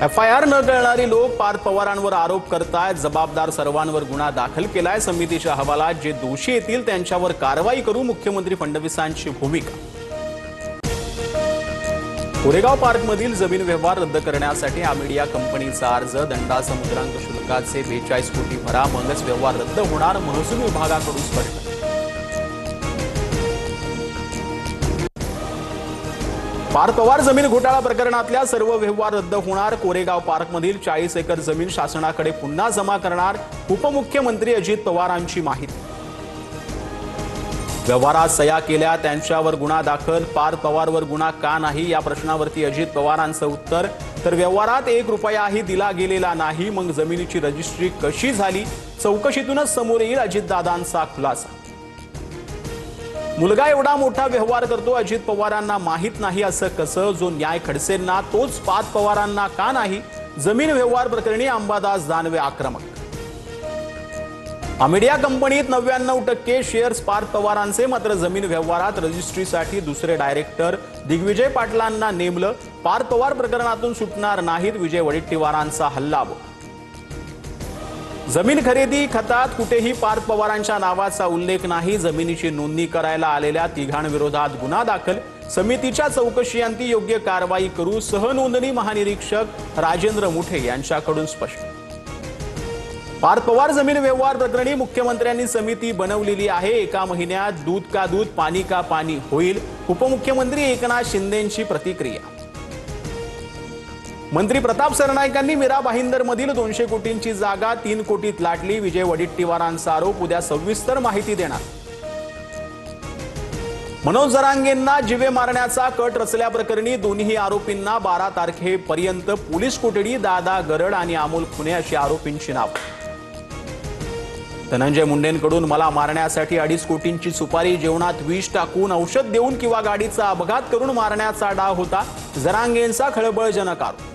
FIR न करणारी लोक पार्थ पवारांवर आरोप करतायत। जबाबदार सर्वांवर गुन्हा दाखल केलाय। समितीच्या अहवालात जे दोषी येतील त्यांच्यावर कारवाई करू, मुख्यमंत्री फडणवीसांची भूमिका। कोरेगाव पार्कमधील जमीन व्यवहार रद्द करण्यासाठी मीडिया कंपनीचा अर्ज, दंडासह मुद्रांक शुल्काचे 42 कोटी भरा, मगच व्यवहार रद्द होणार, महसूल विभागाकडून स्पष्ट। पार्थ पवार जमीन घोटाळा प्रकरणातल्या सर्व व्यवहार रद्द होणार। कोरेगाव पार्कमधील 40 एकर जमीन शासनाकडे पुन्हा जमा करणार, उपमुख्यमंत्री अजित पवारांची माहिती। व्यवहारात सह्या केल्या त्यांच्यावर गुन्हा दाखल, पार्थ पवारवर गुन्हा का नाही या प्रश्नावरती अजित पवारांचं उत्तर, तर व्यवहारात 1 रुपयाही दिला गेलेला नाही, मग जमिनीची रजिस्ट्री कशी झाली, चौकशीतूनच समोर येईल, अजितदादांचा खुलासा। मुलगा एवढा मोठा व्यवहार करतो, अजित पवारांना माहित नाही असं कसं? जो न्याय खडसेंना तोच पार्थ पवारांना का नाही? जमीन व्यवहार प्रकरणी अंबादास दानवे आक्रमक। मीडिया कंपनीत 99% शेअर्स पार्थ पवारांचे, मात्र जमीन व्यवहारात रजिस्ट्रीसाठी दुसरे डायरेक्टर दिग्विजय पाटलांना नेमलं। पार्थ पवार प्रकरणातून सुटणार नाहीत, विजय वडेट्टीवारांचा हल्लाबोल। जमीन खरेदी खतात कुठेही पार्थ पवारांच्या नावाचा उल्लेख नाही। जमिनीची नोंदणी करायला आलेल्या तिघांविरोधात गुन्हा दाखल, समितीच्या चौकशीअंती योग्य कारवाई करू, सहनोंदणी महानिरीक्षक राजेंद्र मुठे यांच्याकडून स्पष्ट। पार्थ पवार जमीन व्यवहार प्रकरणी मुख्यमंत्र्यांनी समिती बनवलेली आहे। 1 महिन्यात दूध का दूध, पाणी का पाणी होईल, उपमुख्यमंत्री एकनाथ शिंदेंची प्रतिक्रिया। मंत्री प्रताप सरनाईकांनी मीरा भाईंदरमधील 200 कोटींची जागा 3 कोटीत लाटली, विजय वडेट्टीवारांचा आरोप। उद्या सविस्तर माहिती देणार। मनोज जरांगेंना जीवे मारण्याचा कट रचल्याप्रकरणी दोन्ही आरोपींना 12 तारखेपर्यंत पोलीस कोठडी, दादा गरड आणि अमोल खुने अशी आरोपींची नाव। धनंजय मुंडेंकडून मला मारण्यासाठी 2.5 कोटींची सुपारी, जेवणात विष टाकून, औषध देऊन किंवा गाडीचा अपघात करून मारण्याचा डाव होता, जरांगेंचा खळबळजनक आरोप।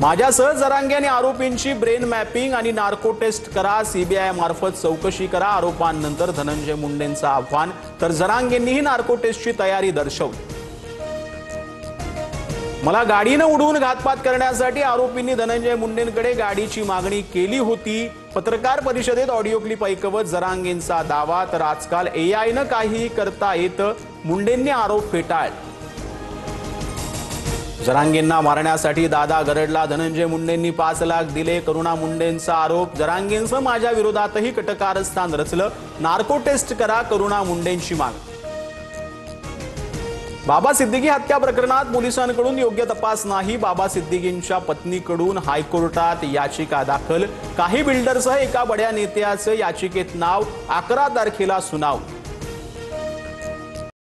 माझ्यासह जरांगे आणि आरोपींची ब्रेन मॅपिंग आणि नार्को टेस्ट करा, सीबीआय मार्फत चौकशी करा, आरोपांनंतर धनंजय मुंडेंचं आव्हान, तर जरांगेंनीही नार्को टेस्टची तयारी दर्शवली। मला गाडीनं उडवून घातपात करण्यासाठी आरोपींनी धनंजय मुंडेंकडे गाडीची मागणी केली होती। पत्रकार परिषदेत ऑडिओ क्लिप ऐकवत जरांगेंचा दावा, तर आजकाल एआयनं काहीही करता येतं, मुंडेंनी आरोप फेटाळले। जरांगेंना मारण्यासाठी दादा गरडला धनंजय मुंडेंनी 5 लाख दिले, करुणा मुंडेंचा आरोप। जरांगेंचं माझ्या विरोधातही कटकारस्थान रचलं, नार्को टेस्ट करा, करुणा मुंडेंची मागणी। बाबा सिद्दीकी हत्या प्रकरणात पोलिसांकडून योग्य तपास नाही, बाबा सिद्दीकींच्या पत्नीकडून हायकोर्टात याचिका दाखल, काही बिल्डरसह एका बड्या नेत्याचं याचिकेत नाव, 11 तारखेला सुनावणी।